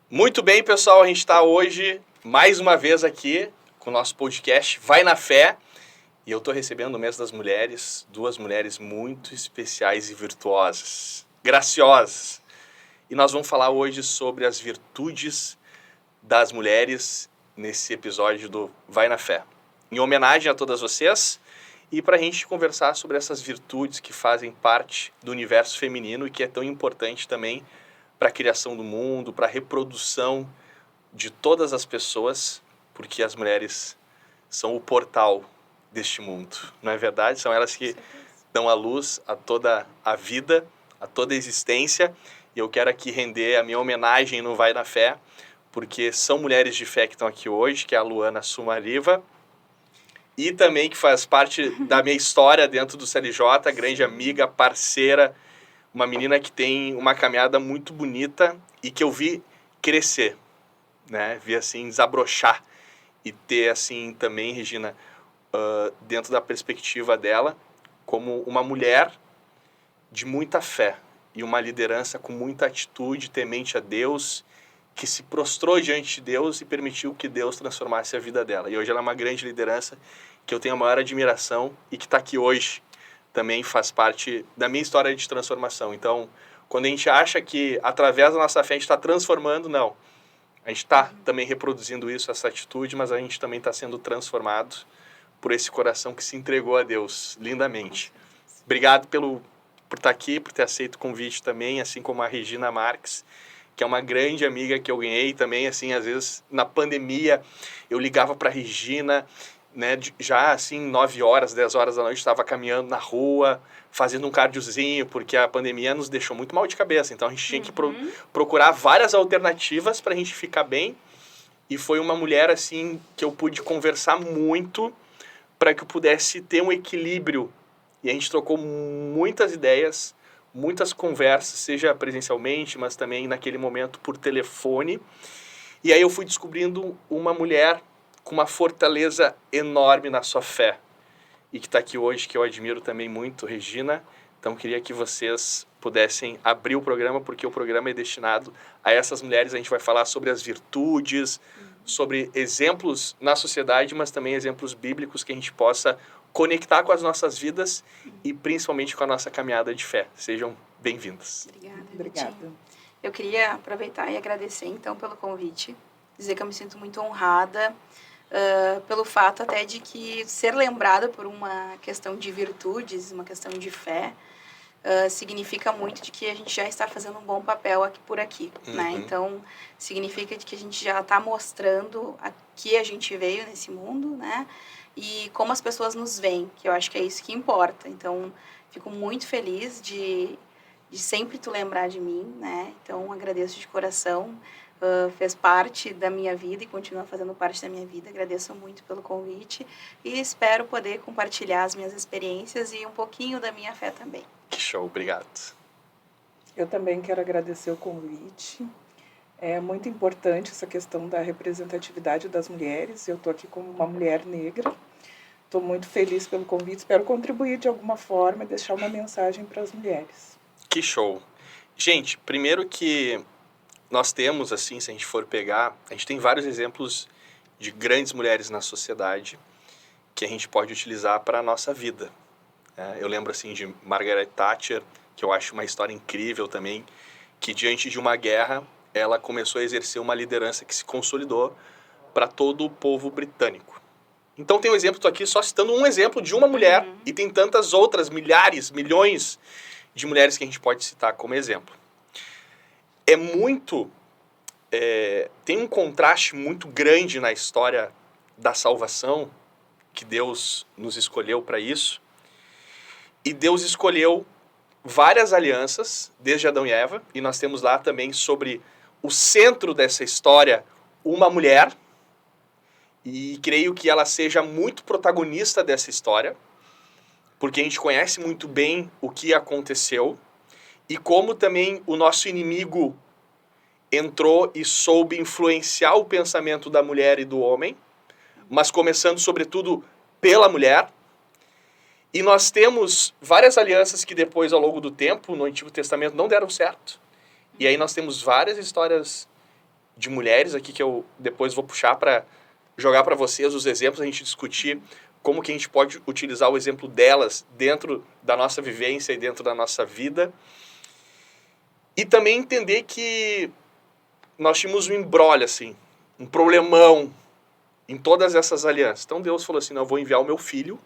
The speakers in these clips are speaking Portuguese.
Muito bem, pessoal, a gente está hoje, mais uma vez aqui, com o nosso podcast Vai na Fé. E eu estou recebendo no mês das mulheres, duas mulheres muito especiais e virtuosas, graciosas. E nós vamos falar hoje sobre as virtudes das mulheres nesse episódio do Vai na Fé. Em homenagem a todas vocês e para a gente conversar sobre essas virtudes que fazem parte do universo feminino e que é tão importante também para a criação do mundo, para a reprodução de todas as pessoas, porque as mulheres são o portal deste mundo, não é verdade? São elas que dão a luz a toda a vida, a toda a existência. E eu quero aqui render a minha homenagem no Vai na Fé, porque são mulheres de fé que estão aqui hoje, que é a Luana Sumariva, e também que faz parte da minha história dentro do CLJ, grande amiga, parceira, uma menina que tem uma caminhada muito bonita e que eu vi crescer, né? Vi assim desabrochar e ter assim também, Regina, dentro da perspectiva dela, como uma mulher de muita fé e uma liderança com muita atitude, temente a Deus, que se prostrou diante de Deus e permitiu que Deus transformasse a vida dela. E hoje ela é uma grande liderança que eu tenho a maior admiração e que está aqui hoje também faz parte da minha história de transformação. Então, quando a gente acha que através da nossa fé a gente está transformando, não. A gente está também reproduzindo isso, essa atitude, mas a gente também está sendo transformado por esse coração que se entregou a Deus lindamente. Obrigado por estar aqui, por ter aceito o convite também, assim como a Regina Marques, que é uma grande amiga que eu ganhei também, assim, às vezes na pandemia eu ligava para a Regina, né, já assim 9 horas, 10 horas da noite estava caminhando na rua, fazendo um cardiozinho, porque a pandemia nos deixou muito mal de cabeça, então a gente tinha que procurar várias alternativas para a gente ficar bem, e foi uma mulher assim que eu pude conversar muito para que eu pudesse ter um equilíbrio, e a gente trocou muitas ideias, muitas conversas, seja presencialmente, mas também naquele momento por telefone, e aí eu fui descobrindo uma mulher com uma fortaleza enorme na sua fé, e que está aqui hoje, que eu admiro também muito, Regina. Então, queria que vocês pudessem abrir o programa, porque o programa é destinado a essas mulheres. A gente vai falar sobre as virtudes, sobre exemplos na sociedade, mas também exemplos bíblicos que a gente possa conectar com as nossas vidas e principalmente com a nossa caminhada de fé. Sejam bem-vindas. Obrigada. Eu queria aproveitar e agradecer, então, pelo convite. Dizer que eu me sinto muito honrada pelo fato até de que ser lembrada por uma questão de virtudes, uma questão de fé, significa muito de que a gente já está fazendo um bom papel aqui por aqui, né? Então, significa de que a gente já está mostrando a que a gente veio nesse mundo, né? E como as pessoas nos veem, que eu acho que é isso que importa. Então, fico muito feliz de sempre tu lembrar de mim, né? Então, agradeço de coração. Fez parte da minha vida e continua fazendo parte da minha vida. Agradeço muito pelo convite e espero poder compartilhar as minhas experiências e um pouquinho da minha fé também. Que show, obrigado. Eu também quero agradecer o convite. É muito importante essa questão da representatividade das mulheres. Eu estou aqui como uma mulher negra. Estou muito feliz pelo convite. Espero contribuir de alguma forma e deixar uma mensagem para as mulheres. Que show. Gente, primeiro que nós temos, assim, se a gente for pegar, a gente tem vários exemplos de grandes mulheres na sociedade que a gente pode utilizar para a nossa vida. Eu lembro, assim, de Margaret Thatcher, que eu acho uma história incrível também, que diante de uma guerra, ela começou a exercer uma liderança que se consolidou para todo o povo britânico. Então tem um exemplo, estou aqui só citando um exemplo de uma mulher, e tem tantas outras, milhares, milhões de mulheres que a gente pode citar como exemplo. Tem um contraste muito grande na história da salvação, que Deus nos escolheu para isso. E Deus escolheu várias alianças, desde Adão e Eva, e nós temos lá também sobre o centro dessa história uma mulher, e creio que ela seja muito protagonista dessa história, porque a gente conhece muito bem o que aconteceu, e como também o nosso inimigo entrou e soube influenciar o pensamento da mulher e do homem, mas começando sobretudo pela mulher. E nós temos várias alianças que depois, ao longo do tempo, no Antigo Testamento, não deram certo. E aí nós temos várias histórias de mulheres aqui que eu depois vou puxar para jogar para vocês os exemplos, a gente discutir como que a gente pode utilizar o exemplo delas dentro da nossa vivência e dentro da nossa vida. E também entender que nós tínhamos um imbróglio, assim, um problemão em todas essas alianças. Então Deus falou assim, não, eu vou enviar o meu filho,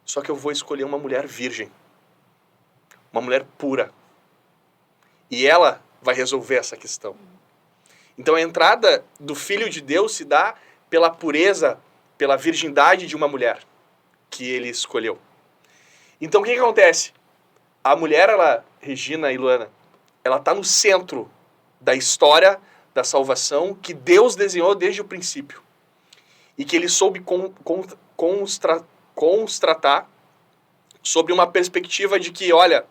só que eu vou escolher uma mulher virgem, uma mulher pura. E ela vai resolver essa questão. Então a entrada do Filho de Deus se dá pela pureza, pela virgindade de uma mulher que ele escolheu. Então o que acontece? A mulher, Regina e Luana, ela está no centro da história da salvação que Deus desenhou desde o princípio. E que ele soube tratar sobre uma perspectiva de que, olha,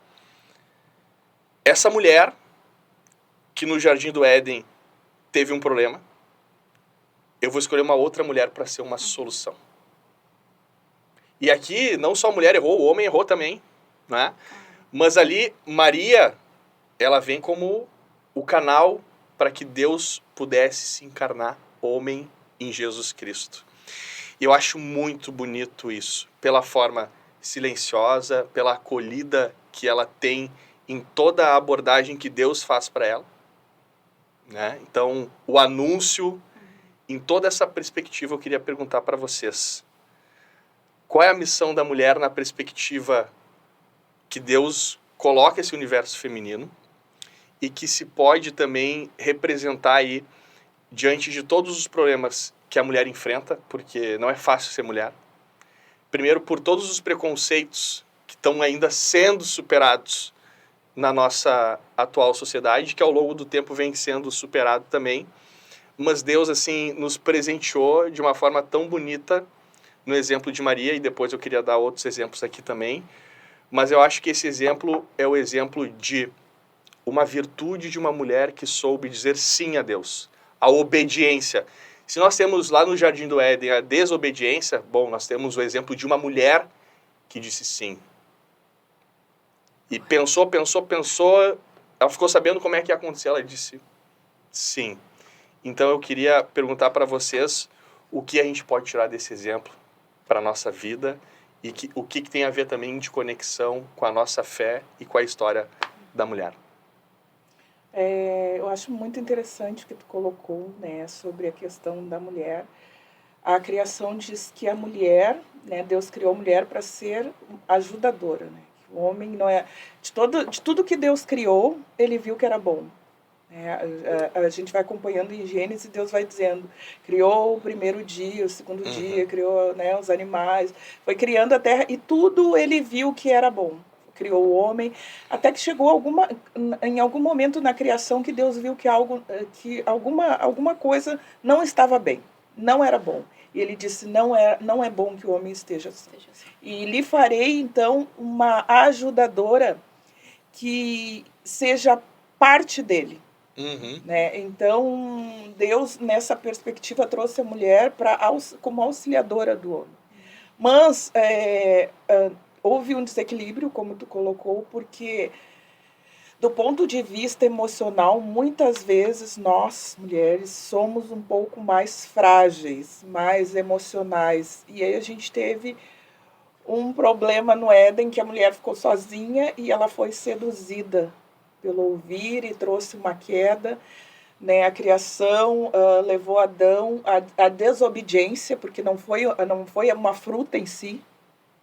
essa mulher que no Jardim do Éden teve um problema, eu vou escolher uma outra mulher para ser uma solução. E aqui, não só a mulher errou, o homem errou também, né? Mas ali, Maria, ela vem como o canal para que Deus pudesse se encarnar homem em Jesus Cristo. E eu acho muito bonito isso, pela forma silenciosa, pela acolhida que ela tem em toda a abordagem que Deus faz para ela, né? Então, o anúncio, em toda essa perspectiva, eu queria perguntar para vocês, qual é a missão da mulher na perspectiva que Deus coloca esse universo feminino e que se pode também representar aí diante de todos os problemas que a mulher enfrenta, porque não é fácil ser mulher. Primeiro, por todos os preconceitos que estão ainda sendo superados na nossa atual sociedade, que ao longo do tempo vem sendo superado também. Mas Deus, assim, nos presenteou de uma forma tão bonita no exemplo de Maria, e depois eu queria dar outros exemplos aqui também. Mas eu acho que esse exemplo é o exemplo de uma virtude de uma mulher que soube dizer sim a Deus. A obediência. Se nós temos lá no Jardim do Éden a desobediência, bom, nós temos o exemplo de uma mulher que disse sim. E pensou, ela ficou sabendo como é que ia acontecer, ela disse sim. Então eu queria perguntar para vocês o que a gente pode tirar desse exemplo para a nossa vida e o que tem a ver também de conexão com a nossa fé e com a história da mulher. Eu acho muito interessante o que tu colocou, né, sobre a questão da mulher. A criação diz que a mulher, né, Deus criou a mulher para ser ajudadora, né? O homem não é... De tudo que Deus criou, ele viu que era bom. A gente vai acompanhando em Gênesis e Deus vai dizendo, criou o primeiro dia, o segundo dia, criou, né, os animais, foi criando a terra e tudo ele viu que era bom. Criou o homem, até que chegou em algum momento na criação que Deus viu que alguma coisa não estava bem, não era bom. E ele disse, não é bom que o homem esteja assim. E lhe farei, então, uma ajudadora que seja parte dele. Né? Então, Deus, nessa perspectiva, trouxe a mulher como auxiliadora do homem. Mas houve um desequilíbrio, como tu colocou, porque, do ponto de vista emocional, muitas vezes nós, mulheres, somos um pouco mais frágeis, mais emocionais. E aí a gente teve um problema no Éden, que a mulher ficou sozinha e ela foi seduzida pelo ouvir e trouxe uma queda, né? A criação levou Adão à desobediência, porque não foi uma fruta em si,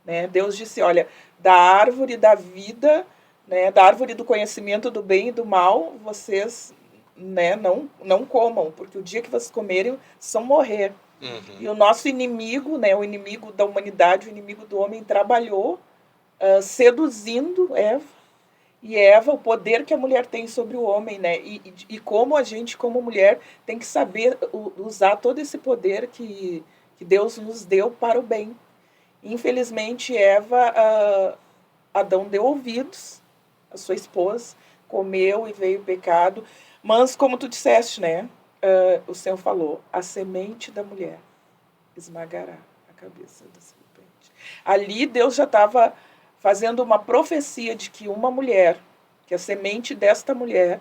né? Deus disse, olha, da árvore da vida, né, da árvore do conhecimento do bem e do mal, vocês, né, não comam, porque o dia que vocês comerem, vocês vão morrer. E o nosso inimigo, né, o inimigo da humanidade, o inimigo do homem, trabalhou seduzindo Eva. E Eva, o poder que a mulher tem sobre o homem, né? E como a gente, como mulher, tem que saber usar todo esse poder que Deus nos deu para o bem. Infelizmente, Adão deu ouvidos, a sua esposa, comeu e veio o pecado. Mas, como tu disseste, né? O Senhor falou, a semente da mulher esmagará a cabeça da serpente. Ali Deus já estava fazendo uma profecia de que uma mulher, que a semente desta mulher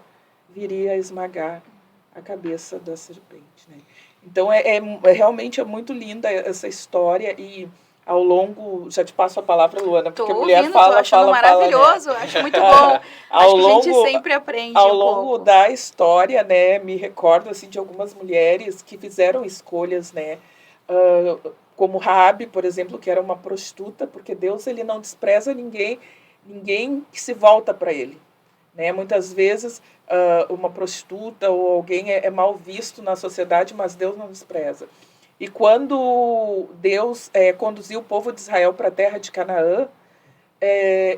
viria a esmagar a cabeça da serpente, né? Então, realmente é muito linda essa história e ao longo... Já te passo a palavra, Luana, porque Tô a mulher ouvindo, tô achando maravilhoso, né? acho muito bom. Ao Acho que longo, a gente sempre aprende ao um longo pouco. da história, né, me recordo assim de algumas mulheres que fizeram escolhas, né, como Raabe, por exemplo, que era uma prostituta, porque Deus ele não despreza ninguém que se volta para ele, né? Muitas vezes uma prostituta ou alguém é mal visto na sociedade, mas Deus não despreza. E quando Deus conduziu o povo de Israel para a terra de Canaã,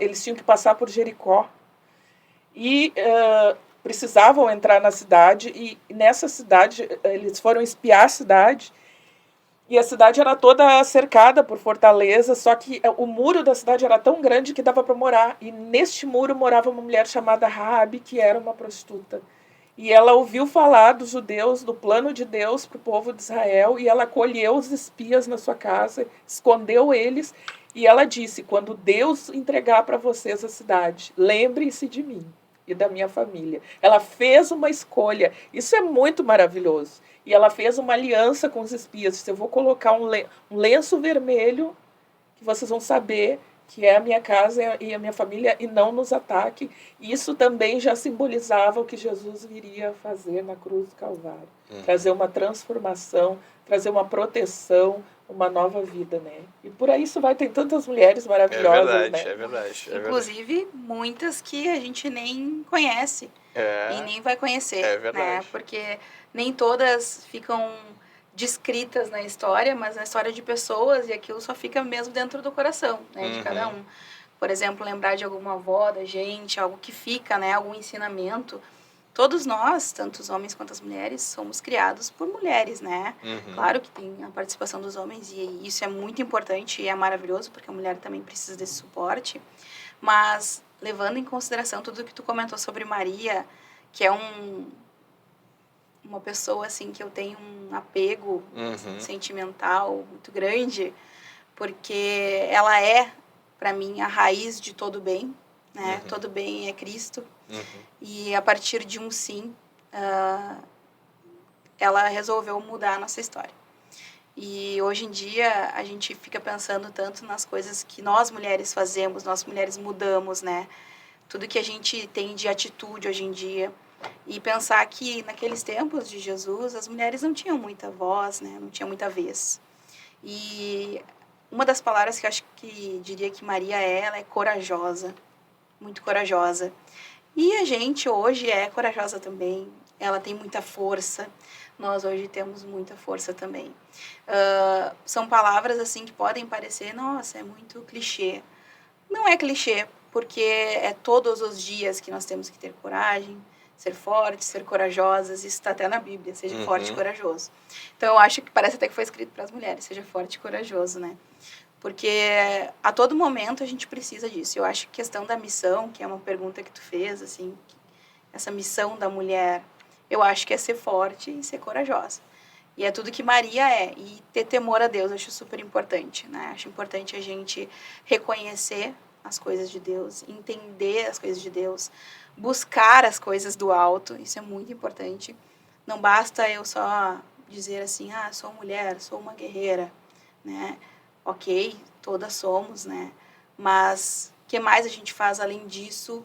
eles tinham que passar por Jericó. E precisavam entrar na cidade, e nessa cidade, eles foram espiar a cidade, e a cidade era toda cercada por fortalezas, só que o muro da cidade era tão grande que dava para morar. E neste muro morava uma mulher chamada Raabe, que era uma prostituta. E ela ouviu falar dos judeus, do plano de Deus para o povo de Israel, e ela acolheu os espias na sua casa, escondeu eles, e ela disse: quando Deus entregar para vocês a cidade, lembrem-se de mim e da minha família. Ela fez uma escolha, isso é muito maravilhoso. E ela fez uma aliança com os espias. Disse: eu vou colocar um lenço vermelho, que vocês vão saber que é a minha casa e a minha família, e não nos ataque. Isso também já simbolizava o que Jesus viria fazer na cruz do Calvário. Trazer uma transformação, trazer uma proteção, uma nova vida, né? E por aí isso vai, tem tantas mulheres maravilhosas, né? É verdade. Inclusive, muitas que a gente nem conhece e nem vai conhecer, É verdade. né? Porque nem todas ficam descritas na história, mas na história de pessoas, e aquilo só fica mesmo dentro do coração, né, de cada um. Por exemplo, lembrar de alguma avó da gente, algo que fica, né, algum ensinamento. Todos nós, tanto os homens quanto as mulheres, somos criados por mulheres, né? Claro que tem a participação dos homens, e isso é muito importante e é maravilhoso, porque a mulher também precisa desse suporte. Mas, levando em consideração tudo que tu comentou sobre Maria, que é uma pessoa assim que eu tenho um apego sentimental muito grande, porque ela é, para mim, a raiz de todo bem, né? Todo bem é Cristo. E a partir de um sim, ela resolveu mudar a nossa história. E hoje em dia a gente fica pensando tanto nas coisas que nós mulheres fazemos, nós mulheres mudamos, né? Tudo que a gente tem de atitude hoje em dia. E pensar que naqueles tempos de Jesus, as mulheres não tinham muita voz, né? Não tinham muita vez. E uma das palavras que eu acho que diria que Maria ela é corajosa, muito corajosa. E a gente hoje é corajosa também, ela tem muita força, nós hoje temos muita força também. São palavras assim que podem parecer, nossa, é muito clichê. Não é clichê, porque é todos os dias que nós temos que ter coragem, ser fortes, ser corajosas, isso está até na Bíblia, seja forte e corajoso. Então, eu acho que parece até que foi escrito para as mulheres, seja forte e corajoso, né? Porque a todo momento a gente precisa disso. Eu acho que a questão da missão, que é uma pergunta que tu fez, assim, essa missão da mulher, eu acho que é ser forte e ser corajosa. E é tudo que Maria é. E ter temor a Deus, eu acho super importante, né? Acho importante a gente reconhecer as coisas de Deus, entender as coisas de Deus, buscar as coisas do alto, isso é muito importante. Não basta eu só dizer assim, sou mulher, sou uma guerreira, né? Ok, todas somos, né? Mas o que mais a gente faz além disso,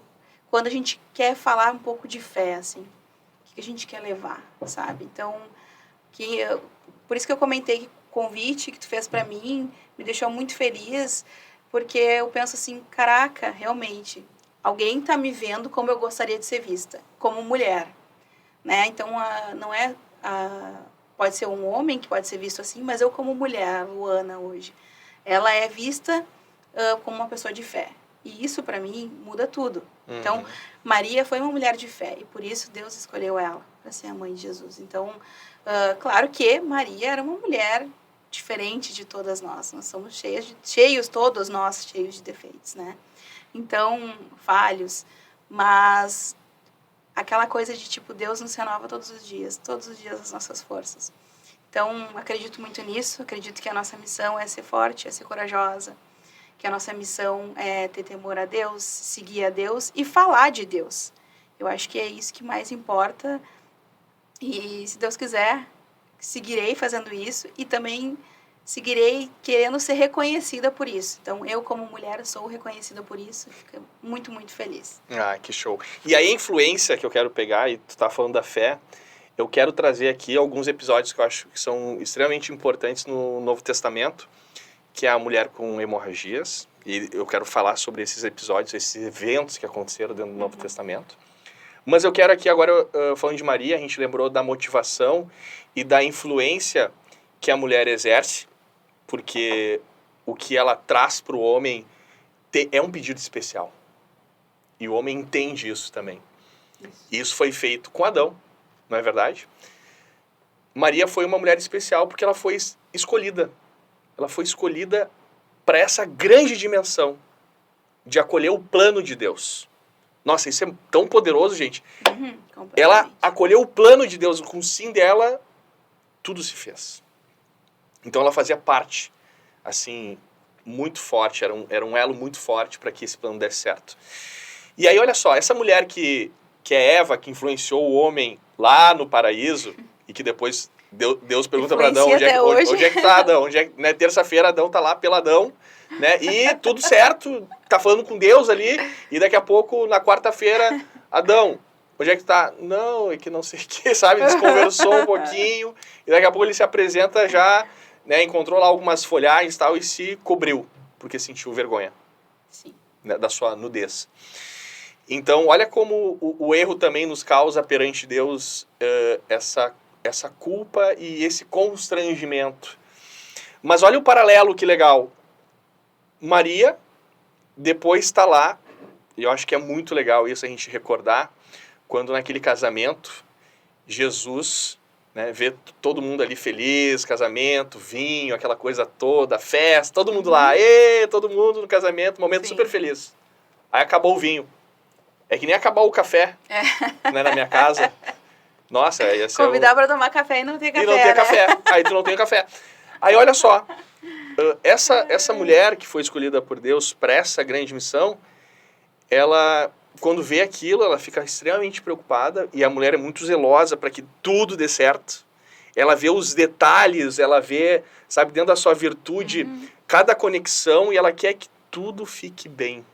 quando a gente quer falar um pouco de fé, assim? O que a gente quer levar, sabe? Então, por isso que eu comentei que o convite que tu fez para mim me deixou muito feliz, porque eu penso assim, caraca, realmente, alguém está me vendo como eu gostaria de ser vista, como mulher, né? Então, não é... pode ser um homem que pode ser visto assim, mas eu como mulher, Luana, hoje, ela é vista como uma pessoa de fé. E isso, para mim, muda tudo. Então, Maria foi uma mulher de fé, e por isso Deus escolheu ela para ser a mãe de Jesus. Então, claro que Maria era uma mulher diferente de todas nós. Nós somos todos nós cheios de defeitos, né? Então, falhos, mas aquela coisa de tipo, Deus nos renova todos os dias as nossas forças. Então, acredito muito nisso, acredito que a nossa missão é ser forte, é ser corajosa, que a nossa missão é ter temor a Deus, seguir a Deus e falar de Deus. Eu acho que é isso que mais importa E, se Deus quiser, seguirei fazendo isso e também seguirei querendo ser reconhecida por isso. Então, eu, como mulher, sou reconhecida por isso. Fico muito, muito feliz. Ah, que show. E aí a influência que eu quero pegar, e tu tá falando da fé, eu quero trazer aqui alguns episódios que eu acho que são extremamente importantes no Novo Testamento, que é a mulher com hemorragias. E eu quero falar sobre esses episódios, esses eventos que aconteceram dentro do Novo Testamento. Mas eu quero aqui agora, falando de Maria, a gente lembrou da motivação e da influência que a mulher exerce, porque o que ela traz para o homem é um pedido especial. E o homem entende isso também. E isso foi feito com Adão, não é verdade? Maria foi uma mulher especial porque ela foi escolhida. Ela foi escolhida para essa grande dimensão de acolher o plano de Deus. Nossa, isso é tão poderoso, gente. Ela acolheu o plano de Deus, com o sim dela, tudo se fez. Então ela fazia parte, assim, muito forte, era um elo muito forte para que esse plano desse certo. E aí, olha só, essa mulher que é Eva, que influenciou o homem lá no paraíso, e que depois Deus pergunta para Adão, onde é que tá Adão? Né, terça-feira Adão tá lá peladão, né? E tudo certo, tá falando com Deus ali, e daqui a pouco, na quarta-feira, Adão, onde é que tá? Não, é que não sei o que, sabe? Desconversou um pouquinho, e daqui a pouco ele se apresenta já, né? Encontrou lá algumas folhagens e tal, e se cobriu, porque sentiu vergonha. Sim. Né, da sua nudez. Então, olha como o erro também nos causa perante Deus essa culpa e esse constrangimento. Mas olha o paralelo, que legal. Maria, depois está lá, e eu acho que é muito legal isso a gente recordar, quando naquele casamento, Jesus, né, vê todo mundo ali feliz, casamento, vinho, aquela coisa toda, festa, todo mundo lá, todo mundo no casamento, momento super feliz. Aí acabou o vinho. É que nem acabar o café, né, na minha casa. Nossa, ia ser convidar para tomar café e não ter café, e não ter café. Aí tu não tem café. Aí olha só, essa mulher que foi escolhida por Deus para essa grande missão, ela, quando vê aquilo, ela fica extremamente preocupada, e a mulher é muito zelosa para que tudo dê certo. Ela vê os detalhes, ela vê, sabe, dentro da sua virtude, cada conexão, e ela quer que tudo fique bem.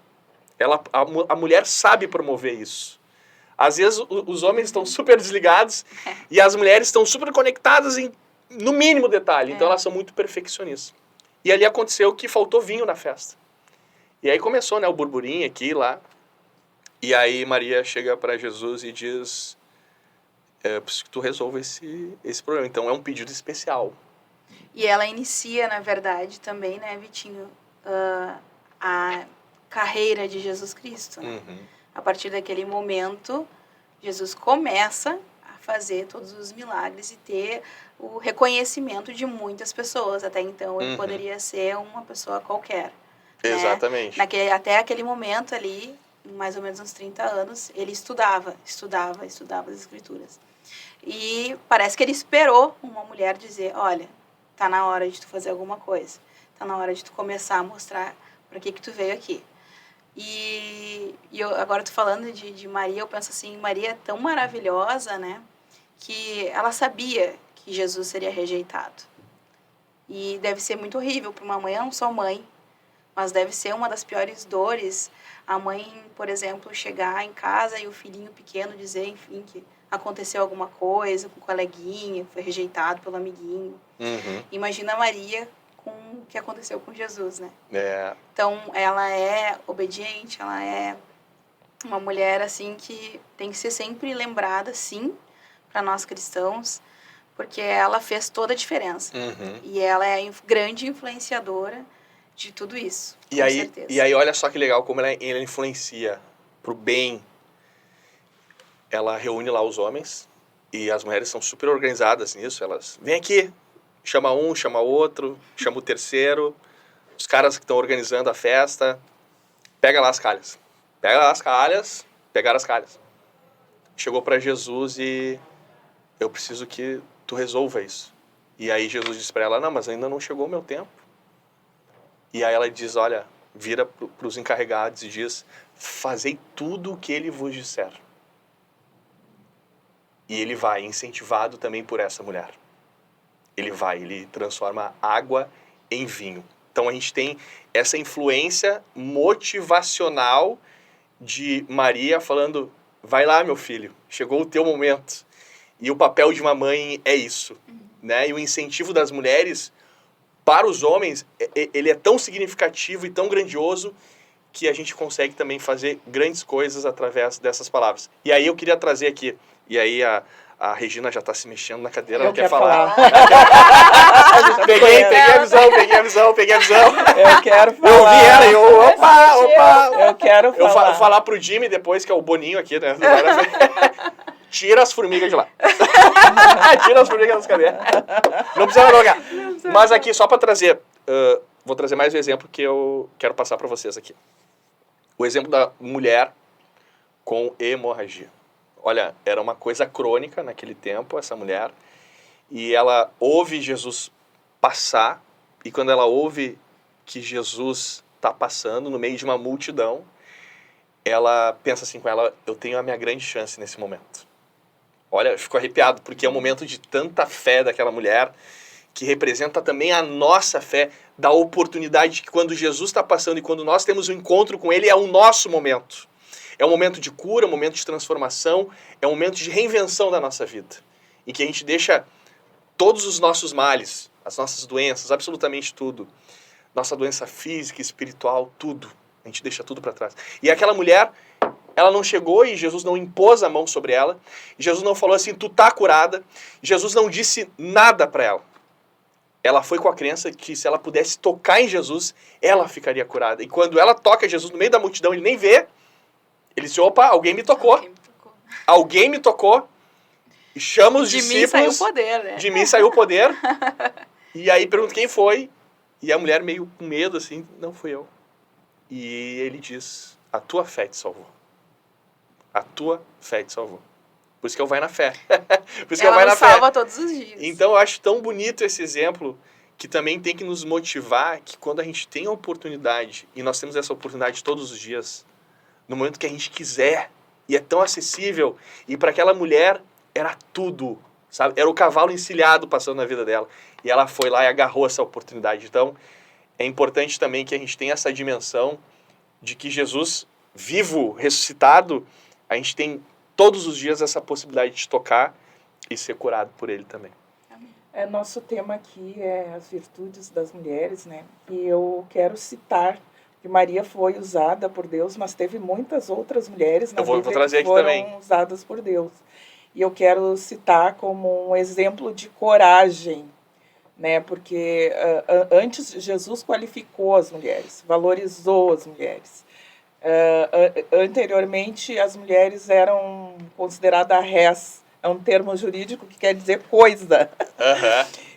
A mulher sabe promover isso. Às vezes os homens estão super desligados e as mulheres estão super conectadas no mínimo detalhe. Então elas são muito perfeccionistas. E ali aconteceu que faltou vinho na festa. E aí começou, né, o burburinho aqui e lá. E aí Maria chega para Jesus e diz, preciso que tu resolva esse problema. Então é um pedido especial. E ela inicia, na verdade, também, né, Vitinho, a carreira de Jesus Cristo. Né? A partir daquele momento, Jesus começa a fazer todos os milagres e ter o reconhecimento de muitas pessoas. Até então, ele poderia ser uma pessoa qualquer. Exatamente. Né? Até aquele momento ali, mais ou menos uns 30 anos, ele estudava as escrituras. E parece que ele esperou uma mulher dizer, olha, tá na hora de tu fazer alguma coisa. Tá na hora de tu começar a mostrar para que tu veio aqui. E eu, agora tô falando de Maria, eu penso assim, Maria é tão maravilhosa, né? Que ela sabia que Jesus seria rejeitado. E deve ser muito horrível para uma mãe, eu não sou mãe, mas deve ser uma das piores dores a mãe, por exemplo, chegar em casa e o filhinho pequeno dizer, enfim, que aconteceu alguma coisa com o coleguinha, foi rejeitado pelo amiguinho. Imagina a Maria com o que aconteceu com Jesus, né? Então, ela é obediente, ela é uma mulher, assim, que tem que ser sempre lembrada, sim, para nós cristãos, porque ela fez toda a diferença. E ela é a grande influenciadora de tudo isso, com certeza. E aí, olha só que legal como ela influencia pro bem. Ela reúne lá os homens, e as mulheres são super organizadas nisso, elas, vem aqui, chama um, chama outro, chama o terceiro, os caras que estão organizando a festa, pega lá as calhas. Pega lá as calhas, pegaram as calhas. Chegou para Jesus e eu preciso que tu resolva isso. E aí Jesus diz para ela, não, mas ainda não chegou o meu tempo. E aí ela diz, olha, vira para os encarregados e diz, fazei tudo o que ele vos disser. E ele vai, incentivado também por essa mulher. Ele transforma água em vinho. Então a gente tem essa influência motivacional de Maria falando, vai lá, meu filho, chegou o teu momento. E o papel de uma mãe é isso, né? E o incentivo das mulheres para os homens, ele é tão significativo e tão grandioso que a gente consegue também fazer grandes coisas através dessas palavras. E aí eu queria trazer aqui, e aí a Regina já está se mexendo na cadeira, ela quer falar. Peguei a visão. Eu quero falar. Eu vi ela e opa! Eu quero falar. Eu vou falar pro Jimmy depois, que é o Boninho aqui, né? Tira as formigas de lá. Tira as formigas das cadeiras. Não precisa jogar. Mas aqui, só para trazer, vou trazer mais um exemplo que eu quero passar para vocês aqui. O exemplo da mulher com hemorragia. Olha, era uma coisa crônica naquele tempo, essa mulher, e ela ouve Jesus passar, e quando ela ouve que Jesus está passando no meio de uma multidão, ela pensa assim com ela, eu tenho a minha grande chance nesse momento. Olha, eu fico arrepiado, porque é um momento de tanta fé daquela mulher, que representa também a nossa fé, da oportunidade que quando Jesus está passando e quando nós temos um encontro com Ele, é o nosso momento. É um momento de cura, um momento de transformação, é um momento de reinvenção da nossa vida, em que a gente deixa todos os nossos males, as nossas doenças, absolutamente tudo, nossa doença física, espiritual, tudo, a gente deixa tudo para trás. E aquela mulher, ela não chegou e Jesus não impôs a mão sobre ela, Jesus não falou assim, tu tá curada, Jesus não disse nada para ela. Ela foi com a crença que se ela pudesse tocar em Jesus, ela ficaria curada. E quando ela toca Jesus no meio da multidão, ele nem vê, ele disse, opa, alguém me tocou. Alguém me tocou. E chama os discípulos. De mim saiu o poder, né? De mim saiu o poder. E aí pergunta quem foi. E a mulher meio com medo, assim, não fui eu. E ele diz, a tua fé te salvou. A tua fé te salvou. Por isso que eu vai na fé. Por isso que eu vai na fé. Ela nos salva todos os dias. Então eu acho tão bonito esse exemplo, que também tem que nos motivar, que quando a gente tem a oportunidade, e nós temos essa oportunidade todos os dias, no momento que a gente quiser, e é tão acessível, e para aquela mulher era tudo, sabe? Era o cavalo encilhado passando na vida dela, e ela foi lá e agarrou essa oportunidade. Então, é importante também que a gente tenha essa dimensão de que Jesus, vivo, ressuscitado, a gente tem todos os dias essa possibilidade de tocar e ser curado por Ele também. Nosso tema aqui é as virtudes das mulheres, né? E eu quero citar que Maria foi usada por Deus, mas teve muitas outras mulheres na Bíblia que foram usadas por Deus. E eu quero citar como um exemplo de coragem, né? Porque antes Jesus qualificou as mulheres, valorizou as mulheres. Anteriormente, as mulheres eram consideradas res, é um termo jurídico que quer dizer coisa.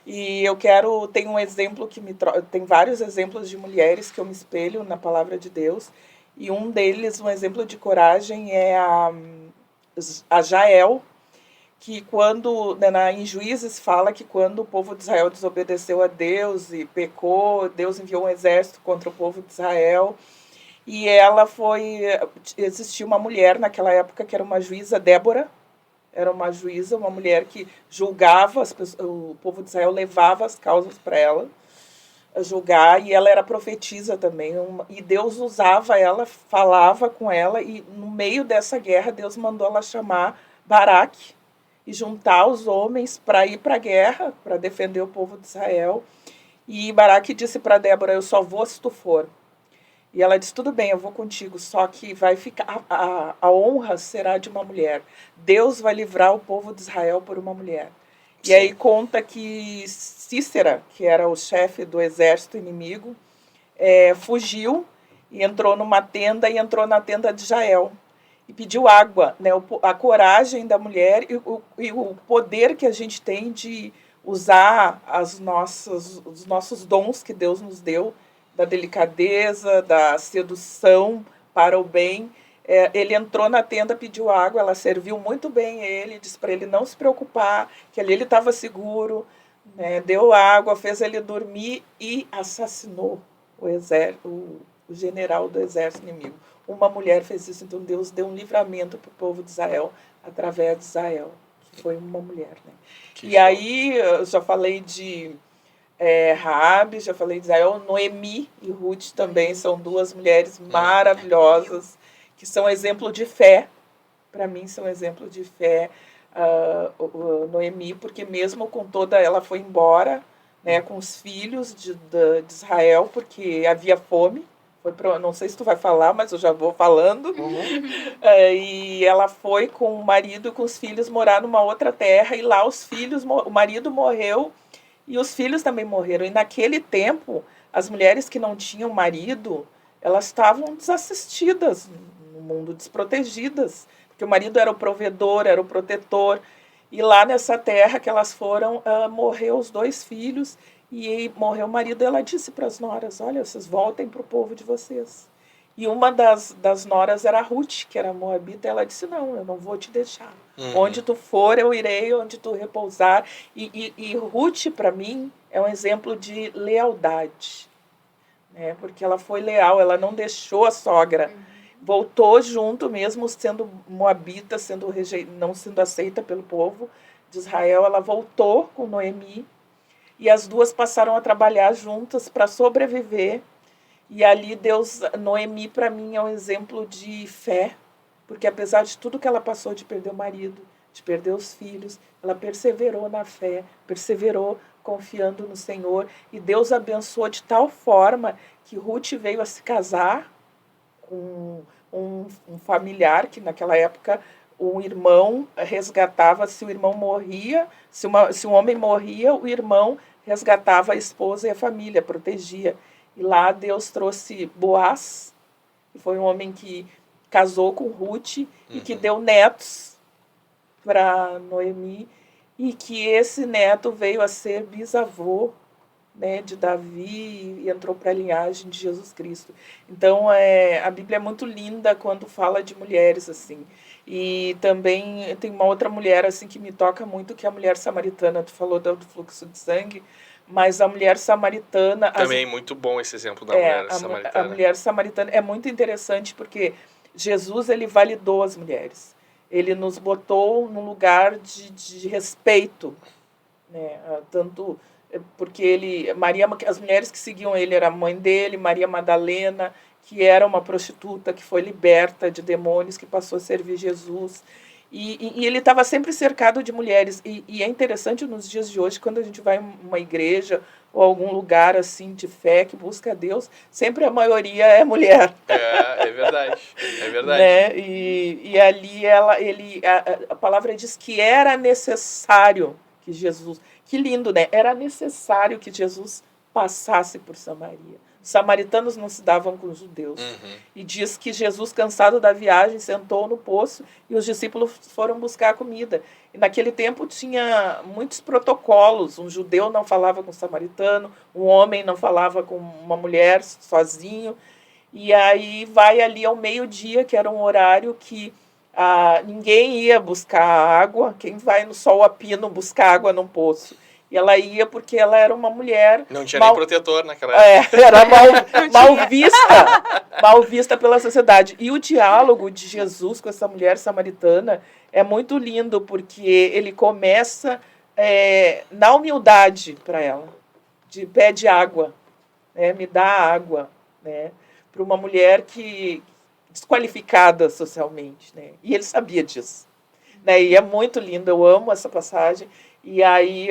E eu tem um exemplo tem vários exemplos de mulheres que eu me espelho na palavra de Deus, e um deles, um exemplo de coragem, é a Jael, que quando, em Juízes fala que quando o povo de Israel desobedeceu a Deus e pecou, Deus enviou um exército contra o povo de Israel, e existia uma mulher naquela época que era uma juíza, Débora, era uma juíza, uma mulher que julgava, o povo de Israel levava as causas para ela a julgar, e ela era profetisa também, e Deus usava ela, falava com ela, e no meio dessa guerra Deus mandou ela chamar Baraque e juntar os homens para ir para a guerra, para defender o povo de Israel. E Baraque disse para Débora, eu só vou se tu for. E ela disse, tudo bem, eu vou contigo, só que vai ficar a honra será de uma mulher. Deus vai livrar o povo de Israel por uma mulher. Sim. E aí conta que Cícera, que era o chefe do exército inimigo, fugiu e entrou numa tenda e entrou na tenda de Jael. E pediu água, né? A coragem da mulher e o poder que a gente tem de usar os nossos dons que Deus nos deu, da delicadeza, da sedução para o bem. Ele entrou na tenda, pediu água, ela serviu muito bem ele, disse para ele não se preocupar, que ali ele estava seguro, né? Deu água, fez ele dormir e assassinou o general do exército inimigo. Uma mulher fez isso, então Deus deu um livramento para o povo de Israel, através de Jael, que foi uma mulher, né? Que E show. aí, eu já falei de Raabe, já falei de Israel, Noemi e Ruth também são duas mulheres maravilhosas, que são exemplo de fé. Para mim, são exemplo de fé. Noemi, porque mesmo com toda... Ela foi embora, né, com os filhos de Israel, porque havia fome. Não sei se tu vai falar, mas eu já vou falando. E ela foi com o marido e com os filhos morar numa outra terra, e lá o marido morreu e os filhos também morreram. E naquele tempo, as mulheres que não tinham marido, elas estavam desassistidas no mundo, desprotegidas, porque o marido era o provedor, era o protetor. E lá nessa terra que elas foram, morreu os 2 filhos e morreu o marido. Ela disse para as noras: olha, vocês voltem para o povo de vocês. E uma das noras era a Ruth, que era moabita. Ela disse: não, eu não vou te deixar. Onde tu for, eu irei, onde tu repousar. E Ruth, para mim, é um exemplo de lealdade, né? Porque ela foi leal, ela não deixou a sogra. Voltou junto, mesmo sendo moabita, não sendo aceita pelo povo de Israel. Ela voltou com Noemi e as duas passaram a trabalhar juntas para sobreviver. E ali Noemi, para mim, é um exemplo de fé, porque apesar de tudo que ela passou, de perder o marido, de perder os filhos, ela perseverou na fé, perseverou confiando no Senhor, e Deus abençoou de tal forma que Ruth veio a se casar com um familiar, que naquela época o irmão resgatava, se o irmão morria, se um homem morria, o irmão resgatava a esposa e a família, protegia. E lá Deus trouxe Boaz, que foi um homem que casou com Ruth e que deu netos para Noemi, e que esse neto veio a ser bisavô, né, de Davi, e entrou para a linhagem de Jesus Cristo. Então, a Bíblia é muito linda quando fala de mulheres assim. E também tem uma outra mulher assim que me toca muito, que é a mulher samaritana. Tu falou do fluxo de sangue, mas a mulher samaritana... Também muito bom esse exemplo da mulher samaritana. A mulher samaritana é muito interessante, porque Jesus, ele validou as mulheres. Ele nos botou num lugar de respeito, né? Tanto porque as mulheres que seguiam ele era a mãe dele, Maria Madalena, que era uma prostituta, que foi liberta de demônios, que passou a servir Jesus. E ele estava sempre cercado de mulheres. E é interessante nos dias de hoje, quando a gente vai em uma igreja ou algum lugar assim de fé que busca Deus, sempre a maioria é mulher. É verdade. É verdade. Né? E ali a palavra diz que era necessário que Jesus... Que lindo, né? Era necessário que Jesus passasse por Samaria. Os samaritanos não se davam com os judeus. E diz que Jesus, cansado da viagem, sentou no poço e os discípulos foram buscar comida. E naquele tempo tinha muitos protocolos. Um judeu não falava com um samaritano, um homem não falava com uma mulher sozinho. E aí vai ali ao meio-dia, que era um horário que ninguém ia buscar água. Quem vai no sol a pino buscar água num poço? E ela ia porque ela era uma mulher... Não tinha nem protetor naquela época. Era mal vista pela sociedade. E o diálogo de Jesus com essa mulher samaritana é muito lindo, porque ele começa na humildade para ela. Pede água, né? Me dá água, né? Para uma mulher desqualificada socialmente, né? E ele sabia disso, né? E é muito lindo, eu amo essa passagem. E aí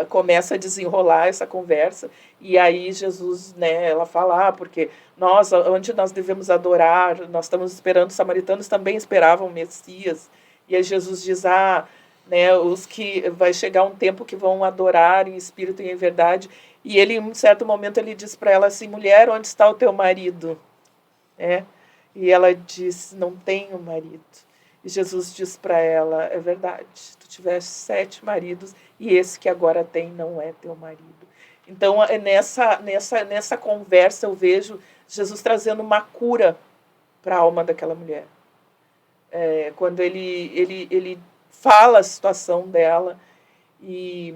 começa a desenrolar essa conversa, e aí Jesus, né, ela fala, porque onde nós devemos adorar, nós estamos esperando, os samaritanos também esperavam o Messias, e aí Jesus diz, né, vai chegar um tempo que vão adorar em espírito e em verdade. E ele, em um certo momento, ele diz para ela assim: mulher, onde está o teu marido? E ela diz: não tenho marido. E Jesus diz para ela: é verdade, tu tiveste 7 maridos e esse que agora tem não é teu marido. Então, nessa conversa eu vejo Jesus trazendo uma cura para a alma daquela mulher. Quando ele fala a situação dela, e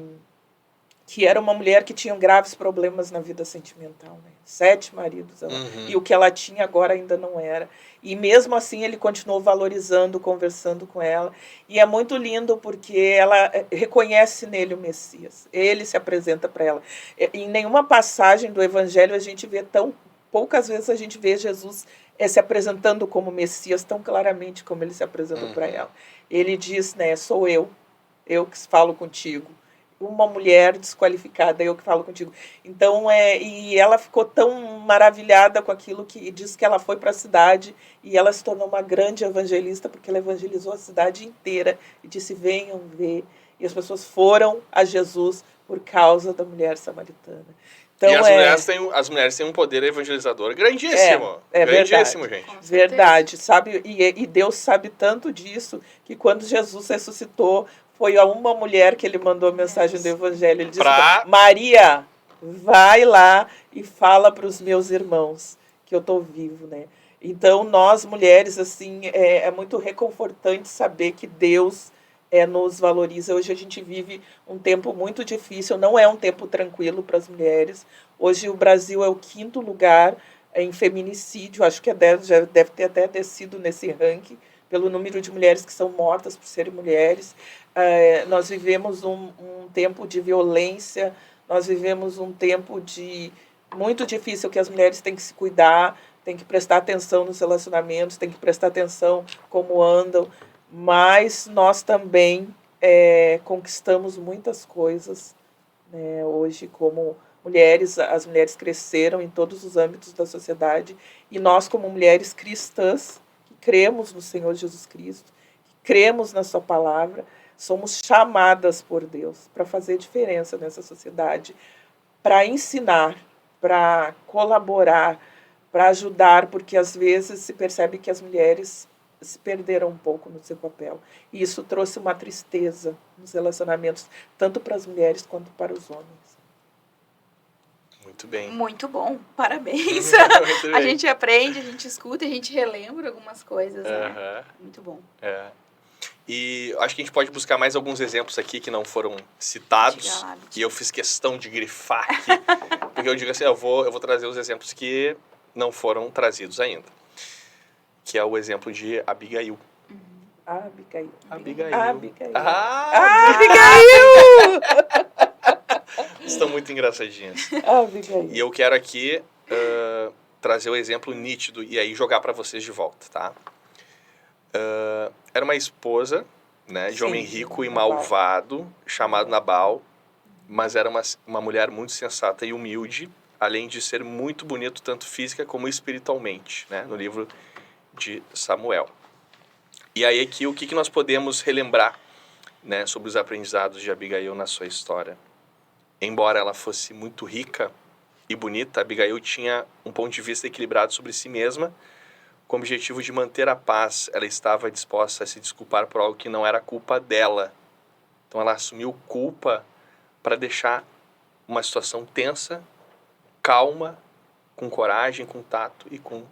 que era uma mulher que tinha graves problemas na vida sentimental, né? 7 maridos. E o que ela tinha agora ainda não era. E mesmo assim ele continuou valorizando, conversando com ela. E é muito lindo porque ela reconhece nele o Messias. Ele se apresenta para ela. Em nenhuma passagem do Evangelho a gente vê poucas vezes a gente vê Jesus se apresentando como Messias tão claramente como ele se apresentou para ela. Ele diz, né, sou eu que falo contigo. Uma mulher desqualificada, eu que falo contigo. Então, e ela ficou tão maravilhada com aquilo que diz que ela foi para a cidade e ela se tornou uma grande evangelista porque ela evangelizou a cidade inteira e disse, venham ver. E as pessoas foram a Jesus por causa da mulher samaritana. Então, e as mulheres têm um poder evangelizador grandíssimo. Grandíssimo, verdade. Gente. Verdade, sabe? E Deus sabe tanto disso que quando Jesus ressuscitou, foi a uma mulher que ele mandou a mensagem do Evangelho. Ele disse, Maria, vai lá e fala para os meus irmãos que eu estou vivo, né? Então, nós mulheres, assim, é muito reconfortante saber que Deus nos valoriza. Hoje a gente vive um tempo muito difícil, não é um tempo tranquilo para as mulheres. Hoje o Brasil é o 5º lugar em feminicídio, acho que já deve ter até descido nesse ranking, pelo número de mulheres que são mortas por serem mulheres. Nós vivemos um tempo de violência, nós vivemos um tempo muito difícil que as mulheres têm que se cuidar, têm que prestar atenção nos relacionamentos, têm que prestar atenção como andam, mas nós também conquistamos muitas coisas, né? Hoje, como mulheres, as mulheres cresceram em todos os âmbitos da sociedade e nós, como mulheres cristãs, que cremos no Senhor Jesus Cristo, que cremos na sua palavra, somos chamadas por Deus para fazer diferença nessa sociedade, para ensinar, para colaborar, para ajudar, porque às vezes se percebe que as mulheres se perderam um pouco no seu papel. E isso trouxe uma tristeza nos relacionamentos, tanto para as mulheres quanto para os homens. Muito bem. Muito bom, parabéns. Muito bem. A gente aprende, a gente escuta, a gente relembra algumas coisas, né? Muito bom. E acho que a gente pode buscar mais alguns exemplos aqui que não foram citados. E eu fiz questão de grifar aqui, porque eu digo assim, eu vou trazer os exemplos que não foram trazidos ainda. Que é o exemplo de Abigail. Abigail. Estão muito engraçadinhas. Abigail. E eu quero aqui trazer o exemplo nítido e aí jogar para vocês de volta, tá? Era uma esposa, né, de homem rico e malvado, chamado Nabal, mas era uma mulher muito sensata e humilde, além de ser muito bonito tanto física como espiritualmente, né, no livro de Samuel. E aí aqui o que nós podemos relembrar, né, sobre os aprendizados de Abigail na sua história? Embora ela fosse muito rica e bonita, Abigail tinha um ponto de vista equilibrado sobre si mesma, com o objetivo de manter a paz. Ela estava disposta a se desculpar por algo que não era culpa dela. Então ela assumiu culpa para deixar uma situação tensa, calma, com coragem, com tato e com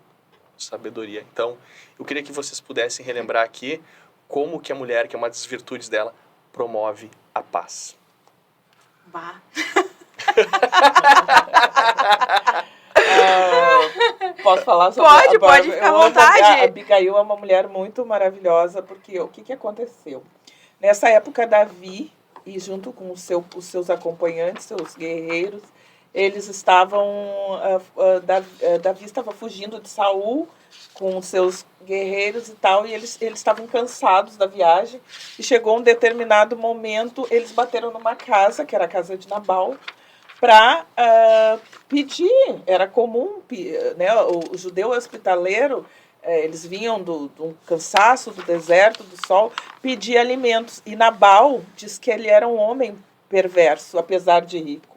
sabedoria. Então, eu queria que vocês pudessem relembrar aqui como que a mulher, que é uma das virtudes dela, promove a paz. Bah. Posso falar sobre Pode ficar à vontade. A Abigail é uma mulher muito maravilhosa, porque o que aconteceu? Nessa época, Davi, e junto com os seus acompanhantes, seus guerreiros, eles estavam... Davi estava fugindo de Saul com os seus guerreiros e tal, e eles estavam cansados da viagem, e chegou um determinado momento, eles bateram numa casa, que era a casa de Nabal, para pedir. Era comum, né, o judeu hospitaleiro, eles vinham do cansaço, do deserto, do sol, pedir alimentos. E Nabal diz que ele era um homem perverso, apesar de rico.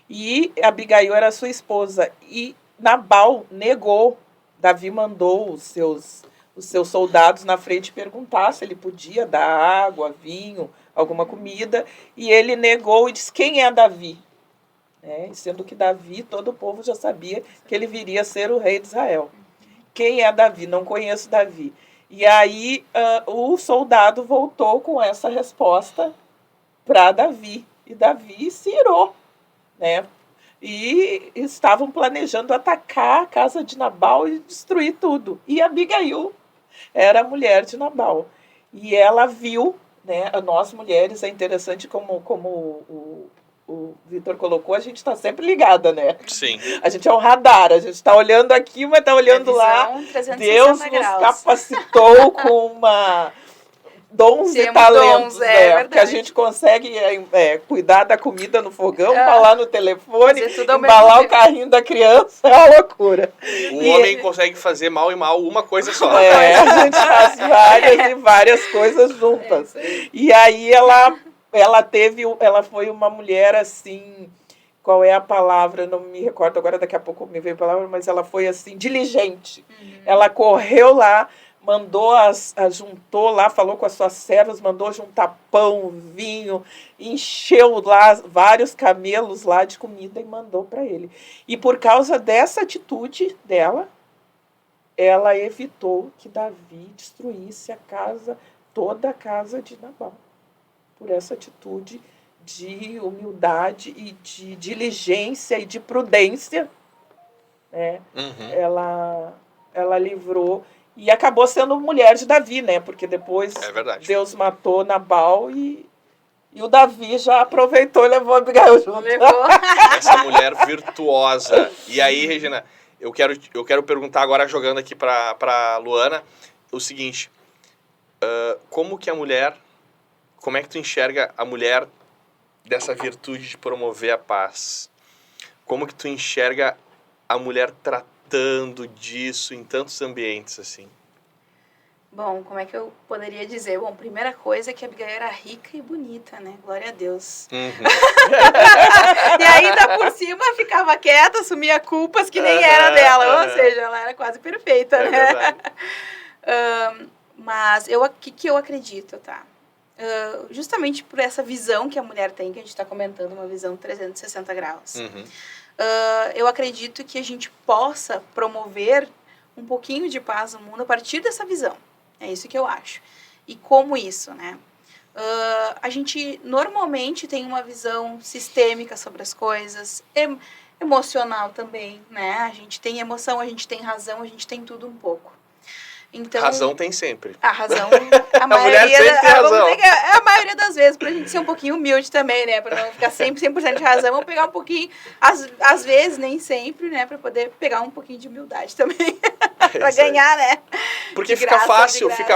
E Abigail era sua esposa. E Nabal negou. Davi mandou os seus soldados na frente perguntar se ele podia dar água, vinho, alguma comida. E ele negou e disse, quem é Davi? Sendo que Davi, todo o povo já sabia que ele viria a ser o rei de Israel. Quem é Davi? Não conheço Davi. E aí o soldado voltou com essa resposta para Davi. E Davi se irou, né? E estavam planejando atacar a casa de Nabal e destruir tudo. E Abigail era a mulher de Nabal. E ela viu, né? Nós mulheres, é interessante como o Vitor colocou, a gente está sempre ligada, né? Sim. A gente é um radar, a gente está olhando aqui, mas está olhando lá. 360 Deus nos graus. capacitou com dons e talentos, é porque a gente consegue cuidar da comida no fogão, falar no telefone, fazer tudo ao embalar mesmo o carrinho da criança, é uma loucura. O homem consegue fazer mal e mal uma coisa só. A gente faz várias e várias coisas juntas. E aí ela foi uma mulher assim, qual é a palavra? Não me recordo agora, daqui a pouco me veio a palavra, mas ela foi assim, diligente. Ela correu lá, juntou lá, falou com as suas servas, mandou juntar pão, vinho, encheu lá vários camelos lá de comida e mandou para ele. E por causa dessa atitude dela, ela evitou que Davi destruísse toda a casa de Nabal. Por essa atitude de humildade e de diligência e de prudência, né? Ela livrou e acabou sendo mulher de Davi, né? Porque depois Deus matou Nabal e o Davi já aproveitou e levou Abigail junto. Essa mulher virtuosa. E aí, Regina, eu quero perguntar agora, jogando aqui para Luana, o seguinte: como é que tu enxerga a mulher dessa virtude de promover a paz? Como que tu enxerga a mulher tratando disso em tantos ambientes assim? Bom, como é que eu poderia dizer? Bom, primeira coisa é que a Abigail era rica e bonita, né? Glória a Deus. E ainda por cima ficava quieta, assumia culpas que nem era dela. Ou seja, ela era quase perfeita, né? Mas o que eu acredito, tá? Justamente por essa visão que a mulher tem, que a gente está comentando, uma visão 360 graus. Eu acredito que a gente possa promover um pouquinho de paz no mundo a partir dessa visão. É isso que eu acho. E como isso, né? A gente normalmente tem uma visão sistêmica sobre as coisas, emocional também, né? A gente tem emoção, a gente tem razão, a gente tem tudo um pouco. Então, razão tem sempre. A razão, a maioria a maioria das vezes, pra gente ser um pouquinho humilde também, né? Pra não ficar sempre 100% de razão, vamos pegar um pouquinho, às vezes, nem sempre, né? Pra poder pegar um pouquinho de humildade também. Pra ganhar, né? Porque fica